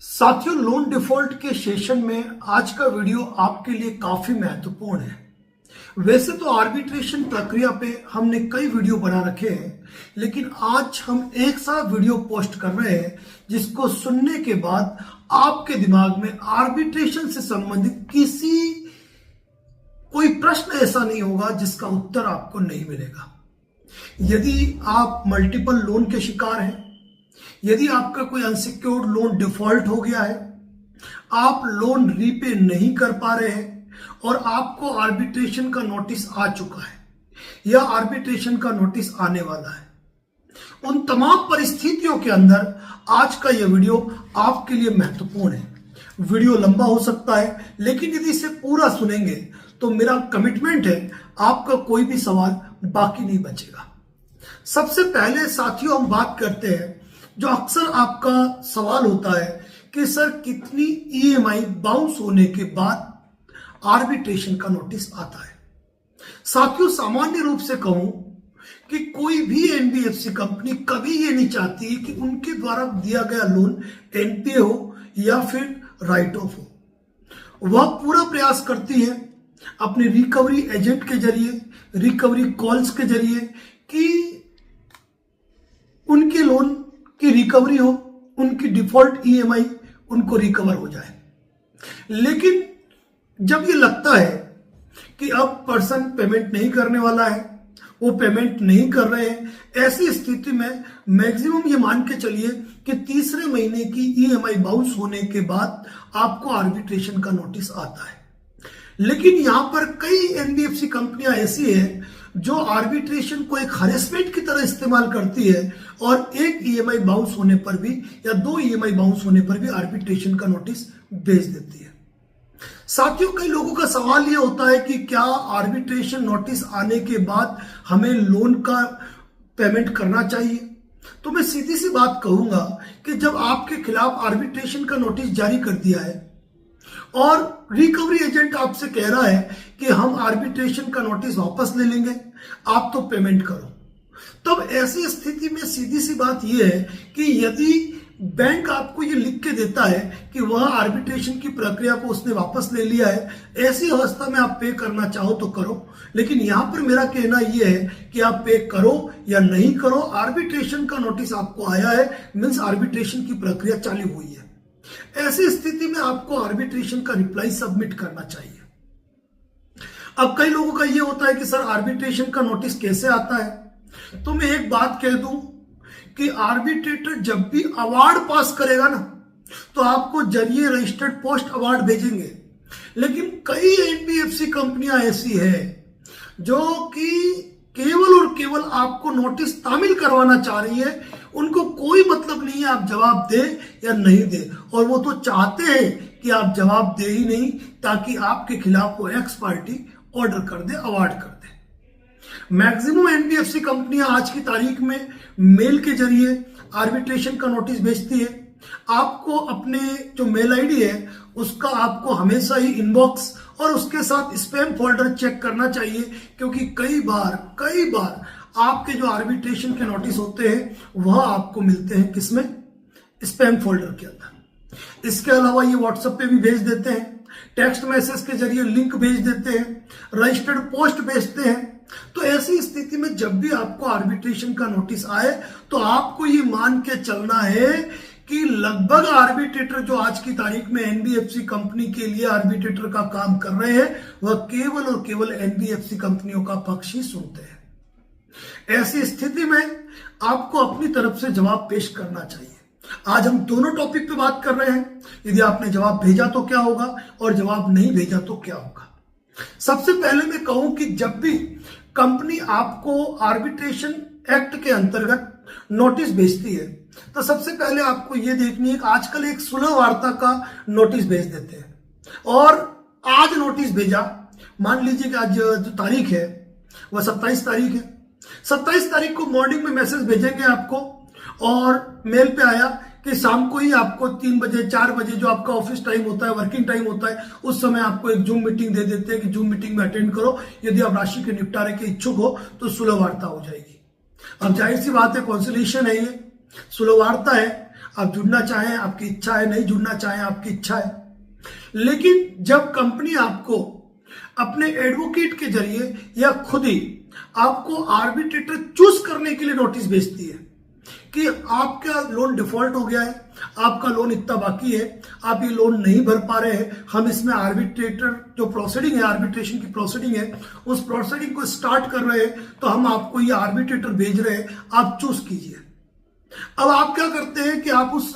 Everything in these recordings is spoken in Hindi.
साथियों, लोन डिफॉल्ट के सेशन में आज का वीडियो आपके लिए काफी महत्वपूर्ण है। वैसे तो आर्बिट्रेशन प्रक्रिया पे हमने कई वीडियो बना रखे हैं, लेकिन आज हम एक साथ वीडियो पोस्ट कर रहे हैं जिसको सुनने के बाद आपके दिमाग में आर्बिट्रेशन से संबंधित कोई प्रश्न ऐसा नहीं होगा जिसका उत्तर आपको नहीं मिलेगा। यदि आप मल्टीपल लोन के शिकार हैं, यदि आपका कोई अनसिक्योर्ड लोन डिफॉल्ट हो गया है, आप लोन रीपे नहीं कर पा रहे हैं और आपको आर्बिट्रेशन का नोटिस आ चुका है या आर्बिट्रेशन का नोटिस आने वाला है, उन तमाम परिस्थितियों के अंदर आज का यह वीडियो आपके लिए महत्वपूर्ण है। वीडियो लंबा हो सकता है, लेकिन यदि इसे पूरा सुनेंगे तो मेरा कमिटमेंट है आपका कोई भी सवाल बाकी नहीं बचेगा। सबसे पहले साथियों हम बात करते हैं, जो अक्सर आपका सवाल होता है कि सर कितनी ईएमआई बाउंस होने के बाद आर्बिट्रेशन का नोटिस आता है। साथियों, सामान्य रूप से कहूं कि कोई भी एनबीएफसी कंपनी कभी ये नहीं चाहती कि उनके द्वारा दिया गया लोन एनपीए हो या फिर राइट ऑफ हो। वह पूरा प्रयास करती है अपने रिकवरी एजेंट के जरिए, रिकवरी कॉल्स के जरिए कि उनके लोन की रिकवरी हो, उनकी डिफॉल्ट ईएमआई उनको रिकवर हो जाए। लेकिन जब ये लगता है कि अब पर्सन पेमेंट नहीं करने वाला है, वो पेमेंट नहीं कर रहे हैं, ऐसी स्थिति में मैक्सिमम ये मान के चलिए कि तीसरे महीने की ईएमआई बाउंस होने के बाद आपको आर्बिट्रेशन का नोटिस आता है। लेकिन यहां पर कई एनबीएफसी कंपनियां ऐसी हैं जो आर्बिट्रेशन को एक हरेसमेंट की तरह इस्तेमाल करती है और एक ईएमआई बाउंस होने पर भी या दो ईएमआई बाउंस होने पर भी आर्बिट्रेशन का नोटिस भेज देती है। साथियों, कई लोगों का सवाल यह होता है कि क्या आर्बिट्रेशन नोटिस आने के बाद हमें लोन का पेमेंट करना चाहिए? तो मैं सीधी सी बात कहूंगा कि जब आपके खिलाफ आर्बिट्रेशन का नोटिस जारी कर दिया है और रिकवरी एजेंट आपसे कह रहा है कि हम आर्बिट्रेशन का नोटिस वापस ले लेंगे, आप तो पेमेंट करो, तब ऐसी स्थिति में सीधी सी बात यह है कि यदि बैंक आपको ये लिख के देता है कि वह आर्बिट्रेशन की प्रक्रिया को उसने वापस ले लिया है, ऐसी अवस्था में आप पे करना चाहो तो करो। लेकिन यहां पर मेरा कहना यह है कि आप पे करो या नहीं करो, आर्बिट्रेशन का नोटिस आपको आया है, मीन्स आर्बिट्रेशन की प्रक्रिया चालू हुई है। ऐसी स्थिति में आपको आर्बिट्रेशन का रिप्लाई सबमिट करना चाहिए। अब कई लोगों का यह होता है कि सर आर्बिट्रेशन का नोटिस कैसे आता है? तो मैं एक बात कह दूं कि आर्बिट्रेटर जब भी अवार्ड पास करेगा ना, तो आपको जरिए रजिस्टर्ड पोस्ट अवार्ड भेजेंगे। लेकिन कई एनबीएफसी कंपनियां ऐसी है जो कि केवल और केवल आपको नोटिस तामील करवाना चाह रही है, उनको कोई मतलब नहीं है आप जवाब दे या नहीं दे, और वो तो चाहते हैं कि आप जवाब दे ही नहीं ताकि आपके खिलाफ वो एक्स पार्टी ऑर्डर कर दे, अवार्ड कर दे। मैक्सिमम एनबीएफसी कंपनियां आज की तारीख में मेल के जरिए आर्बिट्रेशन का नोटिस भेजती है। आपको अपने जो मेल आईडी है उसका आपको हमेशा ही इनबॉक्स और उसके साथ स्पैम फोल्डर चेक करना चाहिए, क्योंकि कई बार आपके जो आर्बिट्रेशन के नोटिस होते हैं वह आपको मिलते हैं किसमें? स्पैम फोल्डर के अंदर। इसके अलावा ये व्हाट्सएप पे भी भेज देते हैं, टेक्स्ट मैसेज के जरिए लिंक भेज देते हैं, रजिस्टर्ड पोस्ट भेजते हैं। तो ऐसी स्थिति में जब भी आपको आर्बिट्रेशन का नोटिस आए तो आपको ये मान के चलना है कि लगभग आर्बिट्रेटर जो आज की तारीख में एनबीएफसी कंपनी के लिए आर्बिट्रेटर का काम कर रहे हैं, वह केवल और केवल एनबीएफसी कंपनियों का पक्ष ही सुनते हैं। ऐसी स्थिति में आपको अपनी तरफ से जवाब पेश करना चाहिए। आज हम दोनों टॉपिक पे बात कर रहे हैं। यदि आपने जवाब भेजा तो क्या होगा और जवाब नहीं भेजा तो क्या होगा। सबसे पहले मैं कहूं कि जब भी कंपनी आपको आर्बिट्रेशन एक्ट के अंतर्गत नोटिस भेजती है तो सबसे पहले आपको यह देखनी है कि आजकल एक सुलह वार्ता का नोटिस भेज देते हैं, और आज नोटिस भेजा, मान लीजिए कि आज जो तारीख है वह 27 तारीख है, 27 तारीख को मॉर्निंग में मैसेज भेजेंगे आपको, और मेल पे आया कि शाम को ही आपको 3 बजे 4 बजे जो आपका ऑफिस टाइम होता है, वर्किंग टाइम होता है, उस समय आपको एक जूम मीटिंग दे देते हैं कि जूम मीटिंग में अटेंड करो, यदि आप राशि के निपटारे के इच्छुक हो तो सुलह वार्ता हो जाएगी। अब जाहिर सी बात है, कॉन्सिलेशन है, ये सुलह वार्ता है, आप जुड़ना चाहें आपकी इच्छा है, नहीं जुड़ना चाहें आपकी इच्छा है। लेकिन जब कंपनी आपको अपने एडवोकेट के जरिए या खुद ही आपको आर्बिट्रेटर चूज करने के लिए नोटिस भेजती है कि आपका लोन डिफॉल्ट हो गया है, आपका लोन इतना बाकी है, आप ये लोन नहीं भर पा रहे हैं, हम इसमें आर्बिट्रेटर जो प्रोसीडिंग है, आर्बिट्रेशन की प्रोसीडिंग है, उस प्रोसीडिंग को स्टार्ट कर रहे हैं, तो हम आपको ये आर्बिट्रेटर भेज रहे हैं, आप चूज कीजिए। अब आप क्या करते हैं कि आप उस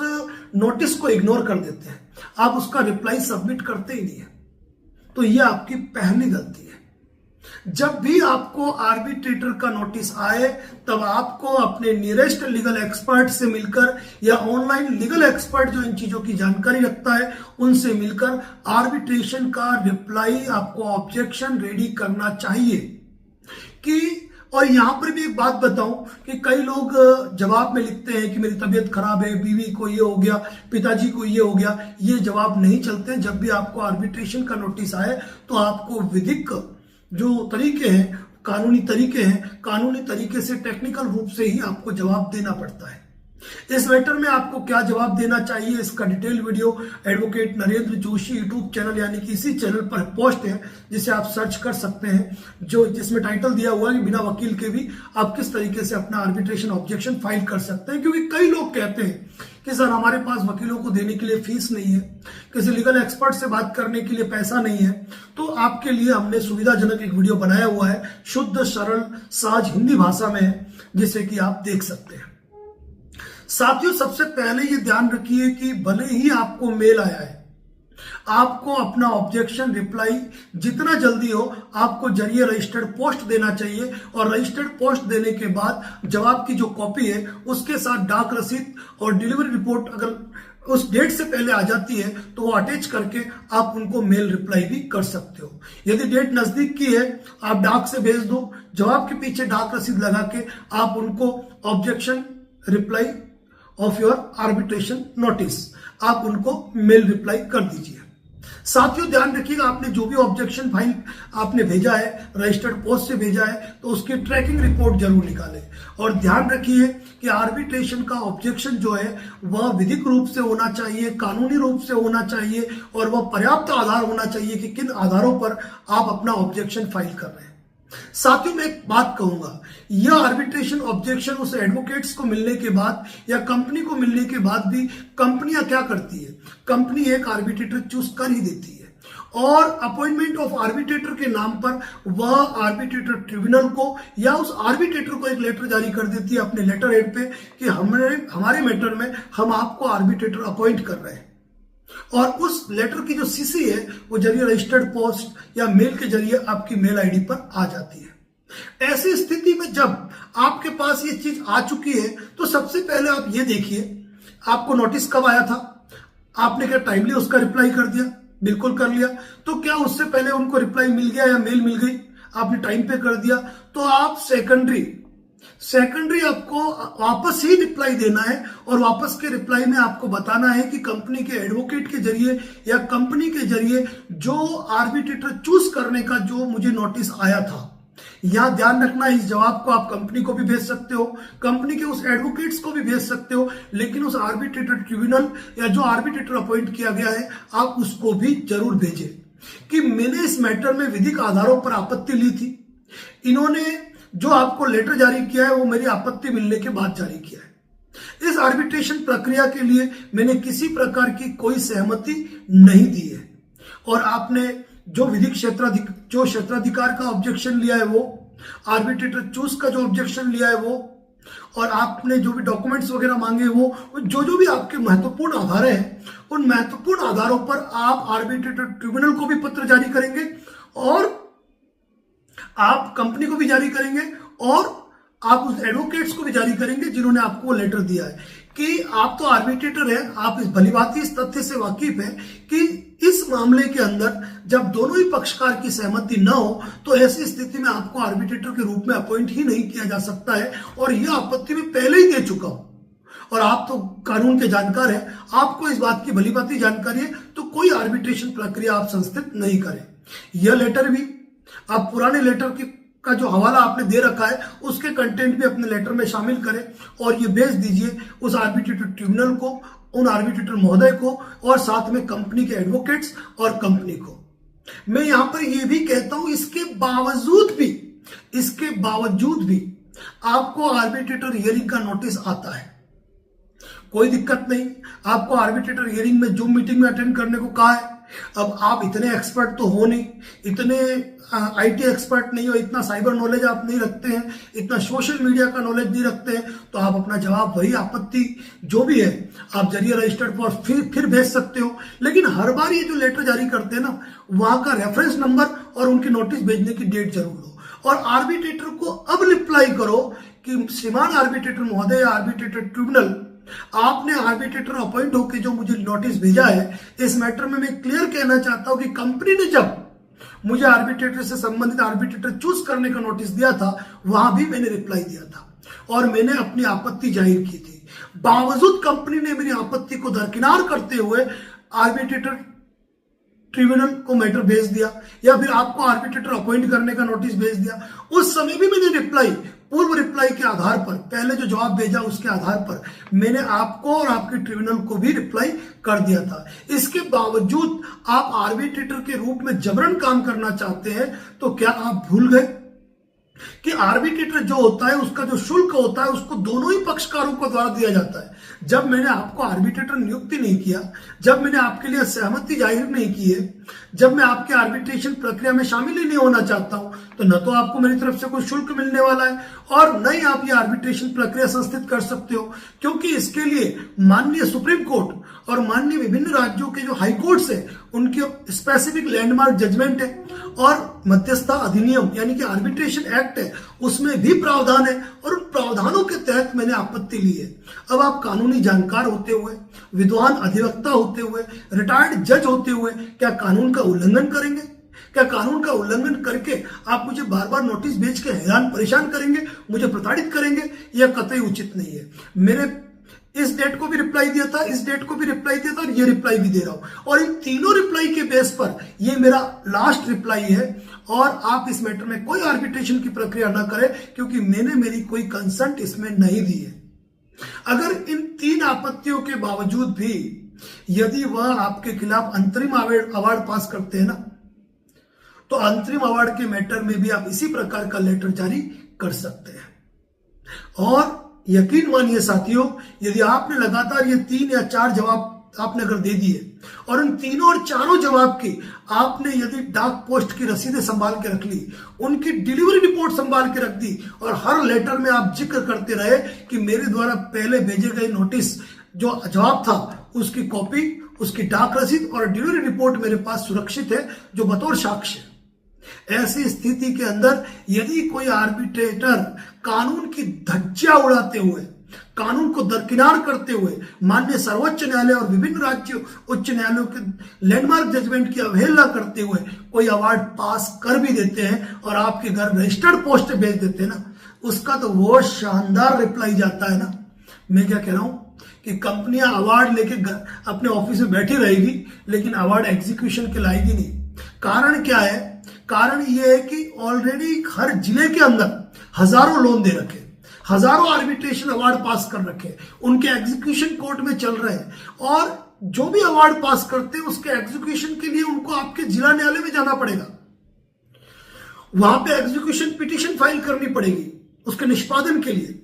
नोटिस को इग्नोर कर देते हैं, आप उसका रिप्लाई सबमिट करते ही नहीं है। तो ये आपकी पहली गलती है। जब भी आपको आर्बिट्रेटर का नोटिस आए तब आपको अपने नियरेस्ट लीगल एक्सपर्ट से मिलकर या ऑनलाइन लीगल एक्सपर्ट जो इन चीजों की जानकारी रखता है उनसे मिलकर आर्बिट्रेशन का रिप्लाई, आपको ऑब्जेक्शन रेडी करना चाहिए। कि और यहां पर भी एक बात बताऊं कि कई लोग जवाब में लिखते हैं कि मेरी तबीयत खराब है, बीवी को ये हो गया, पिताजी को ये हो गया। ये जवाब नहीं चलते। जब भी आपको आर्बिट्रेशन का नोटिस आए तो आपको विधिक जो तरीके हैं, कानूनी तरीके हैं, कानूनी तरीके से टेक्निकल रूप से ही आपको जवाब देना पड़ता है। इस मैटर में आपको क्या जवाब देना चाहिए, इसका detail video advocate Narendra Joshi YouTube channel यानी कि इसी चैनल पर पोस्ट है, जिसे आप सर्च कर सकते हैं, जो जिसमें टाइटल दिया हुआ है कि बिना वकील के भी आप किस तरीके से अपना आर्बिट्रेशन ऑब्जेक्शन फाइल कर सकते हैं। क्योंकि कई लोग कहते हैं कि सर हमारे पास वकीलों को देने के लिए फीस नहीं है, किसी लीगल एक्सपर्ट से बात करने के लिए पैसा नहीं है। तो आपके लिए हमने सुविधाजनक एक वीडियो बनाया हुआ है, शुद्ध सरल सहज हिंदी भाषा में है, जिसे कि आप देख सकते हैं। साथियों, सबसे पहले ये ध्यान रखिए कि भले ही आपको मेल आया है, आपको अपना ऑब्जेक्शन रिप्लाई जितना जल्दी हो आपको जरिए रजिस्टर्ड पोस्ट देना चाहिए। और रजिस्टर्ड पोस्ट देने के बाद जवाब की जो कॉपी है उसके साथ डाक रसीद और डिलीवरी रिपोर्ट अगर उस डेट से पहले आ जाती है तो वो अटैच करके आप उनको मेल रिप्लाई भी कर सकते हो। यदि डेट नजदीक की है आप डाक से भेज दो, जवाब के पीछे डाक रसीद लगा के आप उनको objection reply off your arbitration notice आप उनको मेल रिप्लाई कर दीजिए। साथियों, ध्यान रखिएगा आपने जो भी ऑब्जेक्शन फाइल आपने भेजा है, रजिस्टर्ड पोस्ट से भेजा है, तो उसकी ट्रैकिंग रिपोर्ट जरूर निकालें। और ध्यान रखिए कि आर्बिट्रेशन का ऑब्जेक्शन जो है वह विधिक रूप से होना चाहिए, कानूनी रूप से होना चाहिए, और वह पर्याप्त आधार होना चाहिए कि किन आधारों पर आप अपना ऑब्जेक्शन फाइल कर रहे हैं। साथियों, मैं एक बात कहूंगा, यह आर्बिट्रेशन ऑब्जेक्शन उस एडवोकेट्स को मिलने के बाद या कंपनी को मिलने के बाद भी कंपनियां क्या करती है, कंपनी एक आर्बिट्रेटर चूज कर ही देती है और अपॉइंटमेंट ऑफ आर्बिट्रेटर के नाम पर वह आर्बिट्रेटर ट्रिब्यूनल को या उस आर्बिट्रेटर को एक लेटर जारी कर देती है अपने लेटर हेड पे कि हमारे मैटर में हम आपको आर्बिट्रेटर अपॉइंट कर रहे हैं। और उस लेटर की जो सीसी है वो जरिए रजिस्टर्ड पोस्ट या मेल के जरिए आपकी मेल आईडी पर आ जाती है। ऐसी स्थिति में जब आपके पास ये चीज आ चुकी है तो सबसे पहले आप ये देखिए आपको नोटिस कब आया था, आपने क्या टाइमली उसका रिप्लाई कर दिया, बिल्कुल कर लिया। तो क्या उससे पहले उनको रिप्लाई मिल गया या मेल मिल गई, आपने टाइम पे कर दिया, तो आप सेकेंडरी आपको वापस ही रिप्लाई देना है और वापस के रिप्लाई में आपको बताना है कि कंपनी के एडवोकेट के जरिए या कंपनी के जरिए जो आर्बिट्रेटर चूज करने का जो मुझे नोटिस आया था। यहां ध्यान रखना, इस जवाब को आप कंपनी को भी भेज सकते हो, कंपनी के उस एडवोकेट्स को भी भेज सकते हो, लेकिन उस आर्बिट्रेटर ट्रिब्यूनल या जो आर्बिट्रेटर अपॉइंट किया गया है आप उसको भी जरूर भेजें कि मैंने इस मैटर में विधिक आधारों पर आपत्ति ली थी, इन्होंने जो आपको लेटर जारी किया है वो मेरी आपत्ति मिलने के बाद जारी किया है। इस आर्बिट्रेशन प्रक्रिया के लिए मैंने किसी प्रकार की कोई सहमति नहीं दी है और आपने जो विधिक क्षेत्राधिकार का ऑब्जेक्शन लिया है वो, आर्बिट्रेटर चूज का जो ऑब्जेक्शन लिया है वो, और आपने जो भी डॉक्यूमेंट्स वगैरह मांगे वो जो भी आपके महत्वपूर्ण आधार हैं उन महत्वपूर्ण आधारों पर आप आर्बिट्रेटर ट्रिब्यूनल को भी पत्र जारी करेंगे और आप कंपनी को भी जारी करेंगे और आप उस एडवोकेट्स को भी जारी करेंगे जिन्होंने आपको वो लेटर दिया है कि आप तो आर्बिट्रेटर हैं, आप इस भलीभांति इस तथ्य से वाकिफ हैं कि इस मामले के अंदर जब दोनों ही पक्षकार की सहमति न हो तो ऐसी स्थिति में आपको आर्बिट्रेटर के रूप में अपॉइंट ही नहीं किया जा सकता है और यह आपत्ति में पहले ही दे चुका हूं और आप तो कानून के जानकार हैं, आपको इस बात की भलीभांति जानकारी है, तो कोई आर्बिट्रेशन प्रक्रिया आप संस्थित नहीं करें। यह लेटर भी आप पुराने लेटर का जो हवाला आपने दे रखा है उसके कंटेंट भी अपने लेटर में शामिल करें और ये भेज दीजिए उस आर्बिट्रेटर ट्रिब्यूनल को, उन आर्बिट्रेटर महोदय को और साथ में कंपनी के एडवोकेट्स और कंपनी को। मैं यहां पर यह भी कहता हूं इसके बावजूद भी आपको आर्बिट्रेटर हियरिंग का नोटिस आता है, कोई दिक्कत नहीं। आपको आर्बिट्रेटर हियरिंग में जूम मीटिंग में अटेंड करने को कहा है। अब आप इतने एक्सपर्ट तो हो नहीं, इतने आईटी एक्सपर्ट नहीं हो, इतना साइबर नॉलेज आप नहीं रखते हैं, इतना सोशल मीडिया का नॉलेज नहीं रखते हैं, तो आप अपना जवाब वही आपत्ति जो भी है आप जरिए रजिस्टर्ड पर फिर भेज सकते हो। लेकिन हर बार ये जो लेटर जारी करते हैं ना, वहां का रेफरेंस नंबर और उनकी नोटिस भेजने की डेट जरूर लो और आर्बिट्रेटर को अब रिप्लाई करो कि श्रीमान आर्बिट्रेटर महोदय या आर्बिट्रेटर ट्रिब्यूनल, आपने आर्बिट्रेटर अपॉइंट होकर जो मुझे नोटिस भेजा है, इस मैटर में मैं क्लियर कहना चाहता हूं कि कंपनी ने जब मुझे आर्बिट्रेटर से संबंधित आर्बिट्रेटर चूज करने का नोटिस दिया था, वहां भी मैंने रिप्लाई दिया था और मैंने अपनी आपत्ति जाहिर की थी। बावजूद कंपनी ने मेरी आपत्ति को दरकिनार करते हुए आर्बिट्रेटर ट्रिब्यूनल को मैटर भेज दिया या फिर आपको आर्बिट्रेटर अपॉइंट करने का नोटिस भेज दिया। उस समय भी मैंने रिप्लाई, पूर्व रिप्लाई के आधार पर, पहले जो जवाब भेजा उसके आधार पर मैंने आपको और आपके ट्रिब्यूनल को भी रिप्लाई कर दिया था। इसके बावजूद आप आर्बिट्रेटर के रूप में जबरन काम करना चाहते हैं, तो क्या आप भूल गए कि आर्बिट्रेटर जो होता है उसका जो शुल्क होता है उसको दोनों ही पक्षकारों को द्वारा दिया जाता है। जब मैंने आपको आर्बिट्रेटर नियुक्ति नहीं किया, जब मैंने आपके लिए सहमति जाहिर नहीं की है, जब मैं आपके आर्बिट्रेशन प्रक्रिया में शामिल ही नहीं होना चाहता हूं, तो न तो आपको मेरी तरफ से कोई शुल्क मिलने वाला है और न ही आप ये आर्बिट्रेशन प्रक्रिया संस्थित कर सकते हो, क्योंकि इसके लिए माननीय सुप्रीम कोर्ट और माननीय विभिन्न राज्यों के जो हाई कोर्ट्स है उनके स्पेसिफिक लैंडमार्क जजमेंट है और मध्यस्थता अधिनियम यानी कि आर्बिट्रेशन एक्ट है, उसमें भी प्रावधान है और उन प्रावधानों के तहत मैंने आपत्ति ली है। अब आप कानूनी जानकार होते हुए, विद्वान अधिवक्ता होते हुए, रिटायर्ड जज होते हुए क्या कानून का उल्लंघन करेंगे? क्या कानून का उल्लंघन करके आप मुझे बार बार नोटिस भेज के हैरान परेशान करेंगे, मुझे प्रताड़ित करेंगे? यह कतई उचित नहीं है। मेरे इस डेट को भी रिप्लाई दिया था, इस डेट को भी रिप्लाई दिया था और ये रिप्लाई भी दे रहा हूं और इन तीनों रिप्लाई के बेस पर ये मेरा लास्ट रिप्लाई है और आप इस मैटर में कोई आर्बिट्रेशन की प्रक्रिया ना करें क्योंकि मैंने मेरी कोई कंसेंट इसमें नहीं दी है। अगर इन तीन आपत्तियों के बावजूद भी यदि वह आपके खिलाफ अंतरिम अवार्ड पास करते हैं ना, तो अंतरिम अवार्ड के मैटर में भी आप इसी प्रकार का लेटर जारी कर सकते हैं। और यकीन मानिए साथियों, यदि आपने लगातार ये 3 या 4 जवाब आपने अगर दे दिए और उन तीनों और चारों जवाब की आपने यदि डाक पोस्ट की रसीदें संभाल के रख ली, उनकी डिलीवरी रिपोर्ट संभाल के रख दी और हर लेटर में आप जिक्र करते रहे कि मेरे द्वारा पहले भेजे गए नोटिस जो जवाब था उसकी कॉपी, उसकी डाक रसीद और डिलीवरी रिपोर्ट मेरे पास सुरक्षित है जो बतौर साक्ष्य, ऐसी स्थिति के अंदर यदि कोई आर्बिट्रेटर कानून की धज्जियां उड़ाते हुए, कानून को दरकिनार करते हुए माननीय सर्वोच्च न्यायालय और विभिन्न राज्य उच्च न्यायालयों के लैंडमार्क जजमेंट की अवहेलना करते हुए कोई अवार्ड पास कर भी देते हैं और आपके घर रजिस्टर्ड पोस्ट भेज देते हैं ना, उसका तो वो शानदार रिप्लाई जाता है ना। मैं क्या कह रहा हूं कि कंपनियां अवार्ड लेके अपने ऑफिस में बैठी रहेगी लेकिन अवार्ड एग्जीक्यूशन के लाएगी नहीं। कारण क्या है? कारण यह है कि ऑलरेडी हर जिले के अंदर हजारों लोन दे रखे, हजारों आर्बिट्रेशन अवार्ड पास कर रखे, उनके एग्जीक्यूशन कोर्ट में चल रहे हैं और जो भी अवार्ड पास करते हैं उसके एग्जीक्यूशन के लिए उनको आपके जिला न्यायालय में जाना पड़ेगा, वहां पे एग्जीक्यूशन पिटीशन फाइल करनी पड़ेगी उसके निष्पादन के लिए।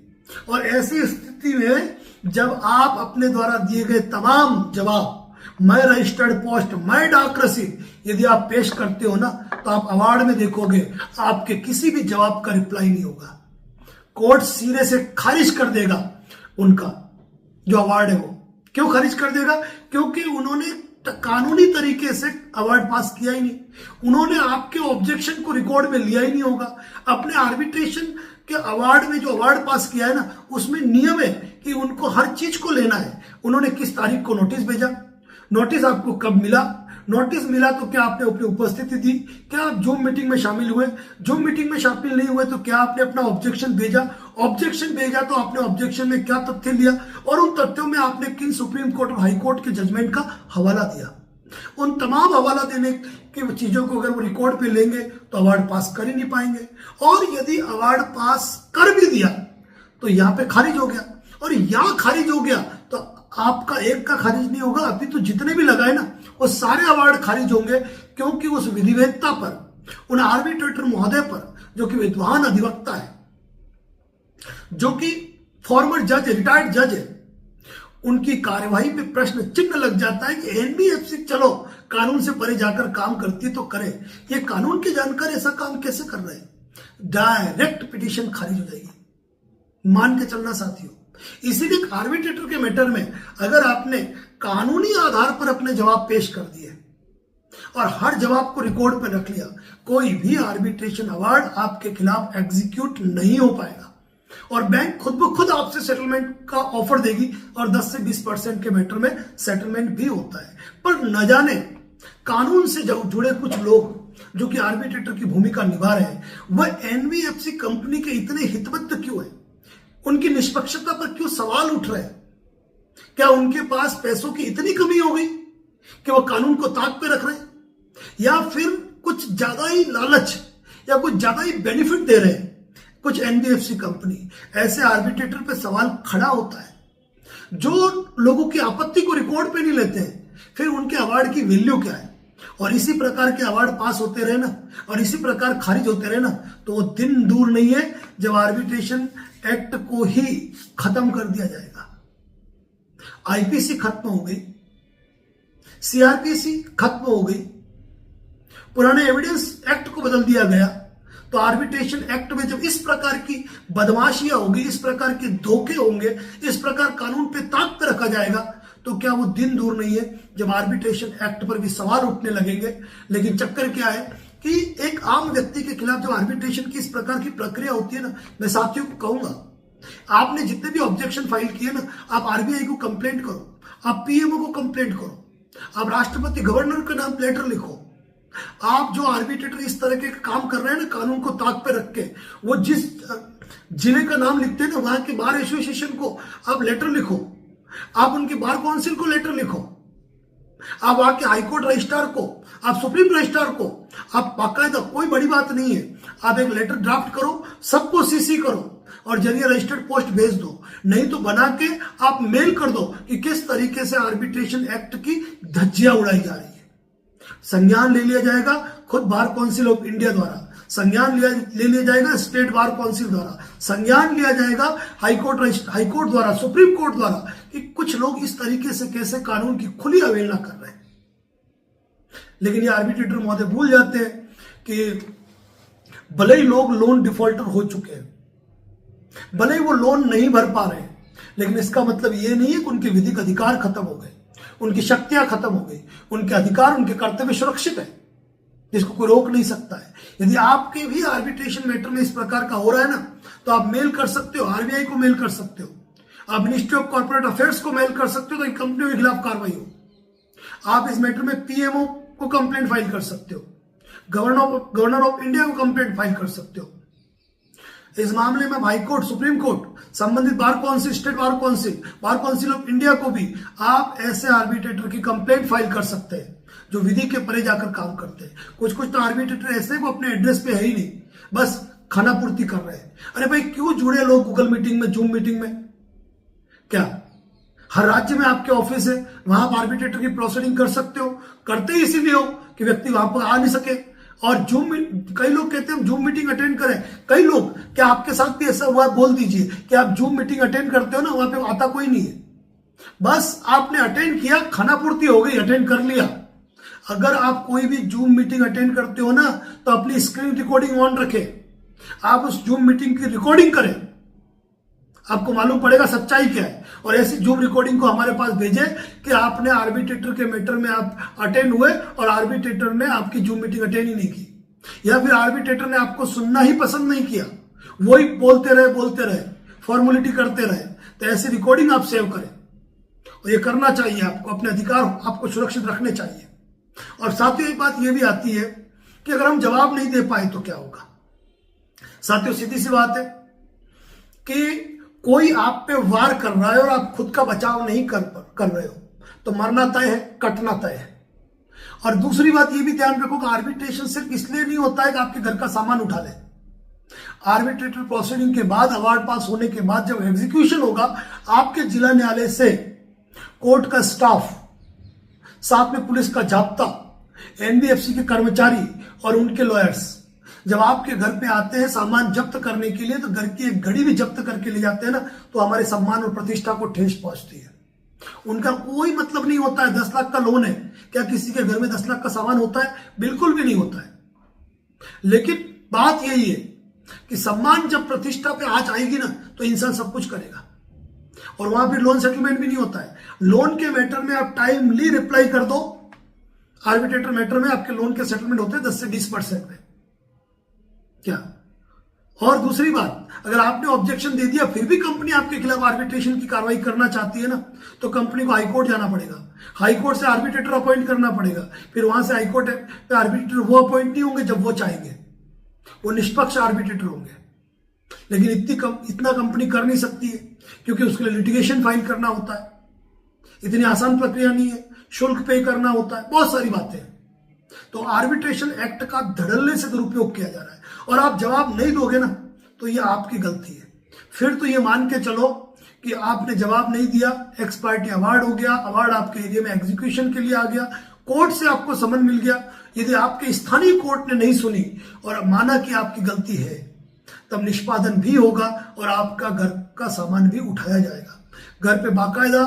और ऐसी स्थिति में जब आप अपने द्वारा दिए गए तमाम जवाब, मैं रजिस्टर्ड पोस्ट, मैं डाक रसीद यदि आप पेश करते हो ना, तो आप अवार्ड में देखोगे आपके किसी भी जवाब का रिप्लाई नहीं होगा। कोर्ट सिरे से खारिज कर देगा उनका जो अवार्ड है। वो क्यों खारिज कर देगा? क्योंकि उन्होंने कानूनी तरीके से अवार्ड पास किया ही नहीं, उन्होंने आपके ऑब्जेक्शन को रिकॉर्ड में लिया ही नहीं होगा। अपने आर्बिट्रेशन के अवार्ड में जो अवार्ड पास किया है ना, उसमें नियम है कि उनको हर चीज को लेना है। उन्होंने किस तारीख को नोटिस भेजा, नोटिस आपको कब मिला, नोटिस मिला तो क्या आपने अपनी उपस्थिति दी, क्या आप जूम मीटिंग में शामिल हुए, जूम मीटिंग में शामिल नहीं हुए तो क्या आपने अपना ऑब्जेक्शन भेजा, ऑब्जेक्शन भेजा तो आपने ऑब्जेक्शन में क्या तथ्य लिया और उन तथ्यों में आपने किन सुप्रीम कोर्ट और हाई कोर्ट के जजमेंट का हवाला दिया। उन तमाम हवाला देने की चीजों को अगर वो रिकॉर्ड पे लेंगे तो अवार्ड पास कर ही नहीं पाएंगे। और यदि अवार्ड पास कर भी दिया तो यहां पे खारिज हो गया, और यहां खारिज हो गया तो आपका एक का खारिज नहीं होगा, अभी तो जितने भी लगाए ना वो सारे अवार्ड खारिज होंगे, क्योंकि उस विधिवेदता पर, उन आर्बिट्रेटर महोदय पर, जो कि विद्वान अधिवक्ता है, जो कि फॉर्मर जज, रिटायर्ड जज है, उनकी कार्यवाही पे प्रश्न चिन्ह लग जाता है कि एनबीएफसी चलो कानून से परे जाकर काम करती है तो करे, ये कानून के जानकर ऐसा काम कैसे कर रहे हैं, डायरेक्ट पिटीशन खारिज हो जाएगी, मान के चलना साथियों। इसीलिए आर्बिट्रेटर के मैटर में अगर आपने कानूनी आधार पर अपने जवाब पेश कर दिए और हर जवाब को रिकॉर्ड पर रख लिया, कोई भी आर्बिट्रेशन अवार्ड आपके खिलाफ एग्जीक्यूट नहीं हो पाएगा, और बैंक खुद ब खुद आपसे सेटलमेंट का ऑफर देगी, और 10 से 20% के मैटर में सेटलमेंट भी होता है। पर न जाने कानून से जुड़े कुछ लोग जो कि आर्बिट्रेटर की भूमिका निभा रहे हैं, वह एनबीएफसी कंपनी के इतने हितबद्ध क्यों है, उनकी निष्पक्षता पर क्यों सवाल उठ रहे हैं? क्या उनके पास पैसों की इतनी कमी हो गई कि वो कानून को ताक पे रख रहे हैं, या फिर कुछ ज्यादा ही लालच या कुछ ज्यादा ही बेनिफिट दे रहे हैं कुछ एनबीएफसी कंपनी? ऐसे आर्बिट्रेटर पे सवाल खड़ा होता है। जो लोगों की आपत्ति को रिकॉर्ड पे नहीं लेते हैं, फिर उनके अवार्ड की वैल्यू क्या है? और इसी प्रकार के अवार्ड पास होते रहे ना, और इसी प्रकार खारिज होते रहे ना, तो वो दिन दूर नहीं है जब आर्बिट्रेशन एक्ट को ही खत्म कर दिया जाएगा। आईपीसी खत्म हो गई, सीआरपीसी खत्म हो गई, पुराने एविडेंस एक्ट को बदल दिया गया, तो आर्बिट्रेशन एक्ट में जब इस प्रकार की बदमाशियां होगी, इस प्रकार के धोखे होंगे, इस प्रकार कानून पे ताक पे रखा जाएगा, तो क्या वो दिन दूर नहीं है जब आर्बिट्रेशन एक्ट पर भी सवाल उठने लगेंगे। लेकिन चक्कर क्या है कि एक आम व्यक्ति के खिलाफ जब आर्बिट्रेशन की इस प्रकार की प्रक्रिया होती है ना, मैं साथियों को कहूंगा, आपने जितने भी ऑब्जेक्शन फाइल किए ना, आप आरबीआई को कंप्लेंट करो, आप पीएमओ को कंप्लेंट करो, आप राष्ट्रपति गवर्नर के नाम लेटर लिखो। आप जो आर्बिट्रेटर इस तरह के काम कर रहे हैं ना, कानून को ताक पे रख के, वो जिस जिले का नाम लिखते हैं ना, वहां के बार एसोसिएशन को आप लेटर लिखो, आप उनके बार काउंसिल को लेटर लिखो, आप वहां के हाईकोर्ट रजिस्ट्रार को, आप सुप्रीम रजिस्ट्रार को, आप बाकायदा, कोई बड़ी बात नहीं है, आप एक लेटर ड्राफ्ट करो, सबको सीसी करो और जरिए रजिस्टर्ड पोस्ट भेज दो, नहीं तो बना के आप मेल कर दो कि किस तरीके से आर्बिट्रेशन एक्ट की धज्जियां उड़ाई जा रही है। संज्ञान ले लिया जाएगा खुद बार काउंसिल ऑफ इंडिया द्वारा, संज्ञान ले लिया जाएगा स्टेट बार काउंसिल द्वारा, संज्ञान लिया जाएगा हाईकोर्ट द्वारा, सुप्रीम कोर्ट द्वारा, कि कुछ लोग इस तरीके से कैसे कानून की खुली अवहेलना कर रहे हैं। लेकिन ये आर्बिट्रेटर महोदय भूल जाते हैं कि भले ही लोग लोन डिफॉल्टर हो चुके हैं, भले ही वो लोन नहीं भर पा रहे हैं, लेकिन इसका मतलब ये नहीं है कि उनके विधिक अधिकार खत्म हो गए, उनकी शक्तियां खत्म हो गई, उनके अधिकार, उनके कर्तव्य सुरक्षित है, जिसको कोई रोक नहीं सकता है। यदि आपके भी आर्बिट्रेशन मैटर में इस प्रकार का हो रहा है ना, तो आप मेल कर सकते हो, आरबीआई को मेल कर सकते हो, आप मिनिस्ट्री ऑफ कॉर्पोरेट अफेयर्स को मेल कर सकते हो, तो कंपनियों के खिलाफ कार्रवाई हो। आप इस मैटर में पीएमओ को कंप्लेंट फाइल कर सकते हो, गवर्नर ऑफ इंडिया को कंप्लेंट फाइल कर सकते हो। इस मामले में हाईकोर्ट, सुप्रीम कोर्ट, संबंधित bar council, state bar council of India को भी आप ऐसे आर्बिट्रेटर की कंप्लेंट फाइल कर सकते हैं जो विधि के परे जाकर काम करते हैं। कुछ तो आर्बिट्रेटर ऐसे वो अपने एड्रेस पे है ही नहीं, बस खाना पूर्ति कर रहे हैं। अरे भाई, क्यों जुड़े लोग गूगल मीटिंग में, जूम मीटिंग में? क्या हर राज्य में आपके ऑफिस है, वहां आप आर्बिट्रेटर की प्रोसीडिंग कर सकते हो? करते ही इसीलिए हो कि व्यक्ति वहां पर आ नहीं सके। और कई लोग कहते हैं हम जूम मीटिंग अटेंड करें, कई लोग, क्या आपके साथ भी ऐसा हुआ? बोल दीजिए कि आप जूम मीटिंग अटेंड करते हो ना, वहां पे आता कोई नहीं है, बस आपने अटेंड किया, खाना पूर्ति हो गई, अटेंड कर लिया। अगर आप कोई भी जूम मीटिंग अटेंड करते हो ना, तो अपनी स्क्रीन रिकॉर्डिंग ऑन रखें, आप उस जूम मीटिंग की रिकॉर्डिंग करें, आपको मालूम पड़ेगा सच्चाई क्या है। और ऐसी जूम रिकॉर्डिंग को हमारे पास भेजें कि आपने आर्बिट्रेटर के मैटर में आप अटेंड हुए और आर्बिट्रेटर ने आपकी जूम मीटिंग अटेंड ही नहीं की, या फिर आर्बिट्रेटर ने आपको सुनना ही पसंद नहीं किया, वही बोलते रहे, फॉर्मेलिटी करते रहे। तो ऐसी रिकॉर्डिंग आप सेव करें, और ये करना चाहिए आपको, अपने अधिकार आपको सुरक्षित रखने चाहिए। और साथ ही एक बात यह भी आती है कि अगर हम जवाब नहीं दे पाए तो क्या होगा? साथियों, सीधी सी बात है कि कोई आप पे वार कर रहा है और आप खुद का बचाव नहीं कर रहे हो, तो मरना तय है, कटना तय है। और दूसरी बात ये भी ध्यान रखो कि आर्बिट्रेशन सिर्फ इसलिए नहीं होता है कि आपके घर का सामान उठा ले। आर्बिट्रेटर प्रोसीडिंग के बाद, अवार्ड पास होने के बाद जब एग्जीक्यूशन होगा, आपके जिला न्यायालय से कोर्ट का स्टाफ, साथ में पुलिस का जाब्ता, एनबीएफसी के कर्मचारी और उनके लॉयर्स जब आपके घर पे आते हैं सामान जब्त करने के लिए, तो घर की एक घड़ी भी जब्त करके ले जाते हैं ना, तो हमारे सम्मान और प्रतिष्ठा को ठेस पहुंचती है। उनका कोई मतलब नहीं होता है 10 लाख का लोन है, क्या किसी के घर में 10 लाख का सामान होता है? बिल्कुल भी नहीं होता है। लेकिन बात यही है कि सम्मान जब प्रतिष्ठा पे आज आएगी ना, तो इंसान सब कुछ करेगा। और वहां फिर लोन सेटलमेंट भी नहीं होता है। लोन के मैटर में आप टाइमली रिप्लाई कर दो, आर्बिट्रेटर मैटर में आपके लोन के सेटलमेंट होते हैं 10 से 20% में। क्या? और दूसरी बात, अगर आपने ऑब्जेक्शन दे दिया फिर भी कंपनी आपके खिलाफ आर्बिट्रेशन की कार्रवाई करना चाहती है ना, तो कंपनी को हाईकोर्ट जाना पड़ेगा, हाईकोर्ट से आर्बिट्रेटर अपॉइंट करना पड़ेगा। फिर वहां से हाईकोर्ट पे आर्बिट्रेटर वो अपॉइंट नहीं होंगे जब वो चाहेंगे, वो निष्पक्ष आर्बिट्रेटर होंगे। लेकिन इतना कंपनी कर नहीं सकती है, क्योंकि उसके लिए लिटिगेशन फाइल करना होता है, इतनी आसान प्रक्रिया नहीं है, शुल्क पे करना होता है, बहुत सारी बातें हैं। तो आर्बिट्रेशन एक्ट का धड़ल्ले से दुरुपयोग किया जा रहा है, और आप जवाब नहीं दोगे ना, तो ये आपकी गलती है। फिर तो ये मान के चलो कि आपने जवाब नहीं दिया, एक्स पार्टी अवार्ड हो गया, अवार्ड आपके एरिया में एग्जीक्यूशन के लिए आ गया, कोर्ट से आपको समन मिल गया। यदि आपके स्थानीय कोर्ट ने नहीं सुनी और माना कि आपकी गलती है, तब निष्पादन भी होगा और आपका घर का सामान भी उठाया जाएगा। घर पे बाकायदा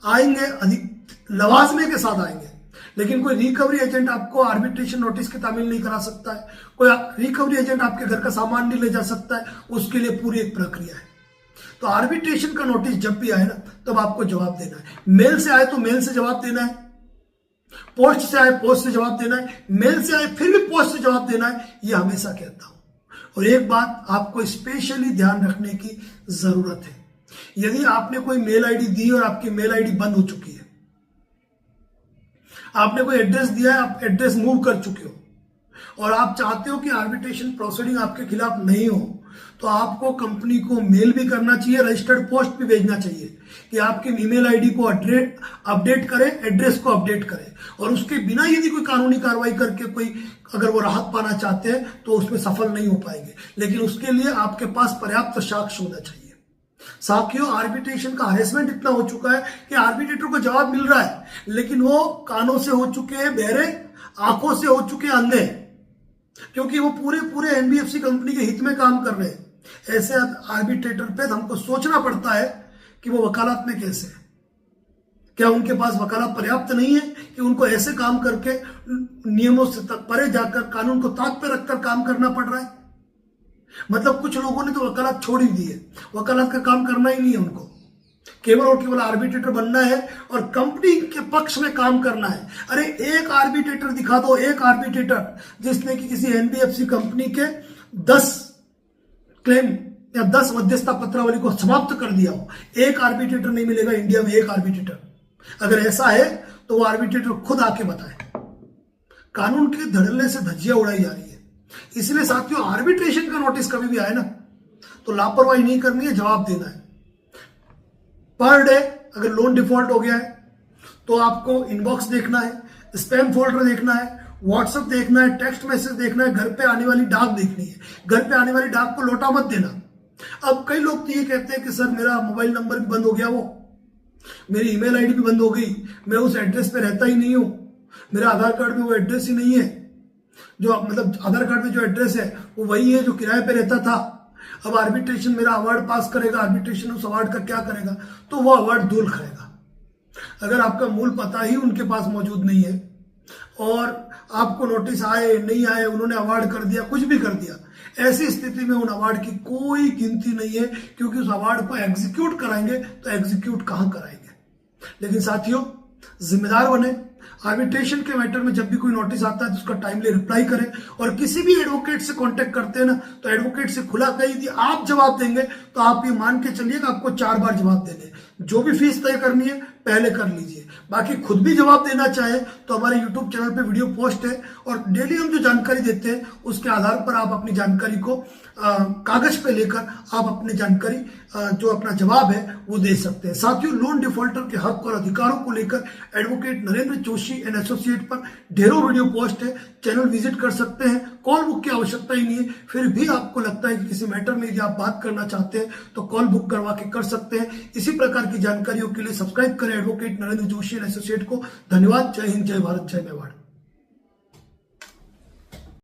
आएंगे, अधिक लवाजमे के साथ आएंगे। लेकिन कोई रिकवरी एजेंट आपको आर्बिट्रेशन नोटिस की तामील नहीं करा सकता है, कोई रिकवरी एजेंट आपके घर का सामान नहीं ले जा सकता है, उसके लिए पूरी एक प्रक्रिया है। तो आर्बिट्रेशन का नोटिस जब भी आए ना, तब आपको जवाब देना है। मेल से आए तो मेल से जवाब देना है, पोस्ट से आए पोस्ट से जवाब देना है, मेल से आए फिर भी पोस्ट से जवाब देना है। यह हमेशा कहता हूं। और एक बात आपको स्पेशली ध्यान रखने की जरूरत है, यदि आपने कोई मेल आईडी दी और आपकी मेल आईडी बंद हो चुकी है, आपने कोई एड्रेस दिया है, आप एड्रेस मूव कर चुके हो, और आप चाहते हो कि आर्बिट्रेशन प्रोसीडिंग आपके खिलाफ नहीं हो, तो आपको कंपनी को मेल भी करना चाहिए, रजिस्टर्ड पोस्ट भी भेजना चाहिए कि आपके ईमेल आईडी को अपडेट करें, एड्रेस को अपडेट करें। और उसके बिना यदि कोई कानूनी कार्रवाई करके कोई अगर वो राहत पाना चाहते हैं, तो उसमें सफल नहीं हो पाएंगे। लेकिन उसके लिए आपके पास पर्याप्त साक्ष्य होना चाहिए। साथियों, आर्बिट्रेशन का हरेसमेंट इतना हो चुका है कि आर्बिट्रेटर को जवाब मिल रहा है, लेकिन वो कानों से हो चुके हैं बहरे, आंखों से हो चुके हैं अंधे, क्योंकि वो पूरे एनबीएफसी कंपनी के हित में काम कर रहे हैं। ऐसे आर्बिट्रेटर पे हमको सोचना पड़ता है कि वो वकालत में कैसे है। क्या उनके पास वकालत पर्याप्त नहीं है कि उनको ऐसे काम करके नियमों से तक परे जाकर कानून को ताक पे रखकर काम करना पड़ रहा है? मतलब कुछ लोगों ने तो वकालत छोड़ ही दी है, वकालत का काम करना ही नहीं है उनको, केवल और केवल आर्बिट्रेटर बनना है और कंपनी के पक्ष में काम करना है। अरे एक आर्बिट्रेटर दिखा दो, एक आर्बिट्रेटर जिसने कि किसी एनबीएफसी कंपनी के 10 क्लेम या 10 मध्यस्थता पत्रावली को समाप्त कर दिया हो। एक आर्बिट्रेटर नहीं मिलेगा इंडिया में, एक आर्बिट्रेटर। अगर ऐसा है तो वो आर्बिट्रेटर खुद आके बताए। कानून के धड़ल्ले से धज्जियां उड़ाई जा रही है। इसलिए साथियों, आर्बिट्रेशन का नोटिस कभी भी आए ना, तो लापरवाही नहीं करनी है, जवाब देना है। पर डे अगर लोन डिफॉल्ट हो गया है तो आपको इनबॉक्स देखना है, स्पैम फोल्डर देखना है, व्हाट्सएप देखना है, टेक्स्ट मैसेज देखना है, घर पे आने वाली डाक देखनी है। घर पे आने वाली डाक को लौटा मत देना। अब कई लोग तो ये कहते हैं कि सर मेरा मोबाइल नंबर भी बंद हो गया, वो मेरी ईमेल आईडी भी बंद हो गई, मैं उस एड्रेस पे रहता ही नहीं हूं, मेरा आधार कार्ड में वो एड्रेस ही नहीं है, जो मतलब आधार कार्ड में जो एड्रेस है वो वही है जो किराए पे रहता था। अब आर्बिट्रेशन मेरा अवार्ड पास करेगा, आर्बिट्रेशन उस अवार्ड का क्या करेगा? तो वो अवार्ड धूल खाएगा। अगर आपका मूल पता ही उनके पास मौजूद नहीं है और आपको नोटिस आए नहीं आए, उन्होंने अवार्ड कर दिया, कुछ भी कर दिया, ऐसी स्थिति में उन अवार्ड की कोई गिनती नहीं है, क्योंकि उस अवार्ड को एग्जीक्यूट कराएंगे तो एग्जीक्यूट कहां कराएंगे। लेकिन साथियों, जिम्मेदार बने। आर्बिट्रेशन के मैटर में जब भी कोई नोटिस आता है तो उसका टाइमली रिप्लाई करें, और किसी भी एडवोकेट से कांटेक्ट करते हैं ना, तो एडवोकेट से खुला कही यदि आप जवाब देंगे तो आप ये मान के चलिए कि आपको 4 बार जवाब देने। जो भी फीस तय करनी है पहले कर लीजिए। बाकी खुद भी जवाब देना चाहे तो हमारे YouTube चैनल पे वीडियो पोस्ट है और डेली हम जो जानकारी देते हैं उसके आधार पर आप अपनी जानकारी को कागज पे लेकर आप अपनी जानकारी जो अपना जवाब है वो दे सकते हैं। साथियों, लोन डिफॉल्टर के हक और अधिकारों को लेकर advocate Narendra Joshi and associate पर ढेरों वीडियो पोस्ट है, चैनल विजिट कर सकते हैं। कॉल बुक की आवश्यकता ही नहीं है। फिर भी आपको लगता है कि किसी मैटर में यदि आप बात करना चाहते हैं तो कॉल बुक करवा के कर सकते हैं। इसी प्रकार की जानकारियों के लिए सब्सक्राइब करें advocate Narendra Joshi and associate को। धन्यवाद। जय हिंद, जय भारत, जय मेवाड़।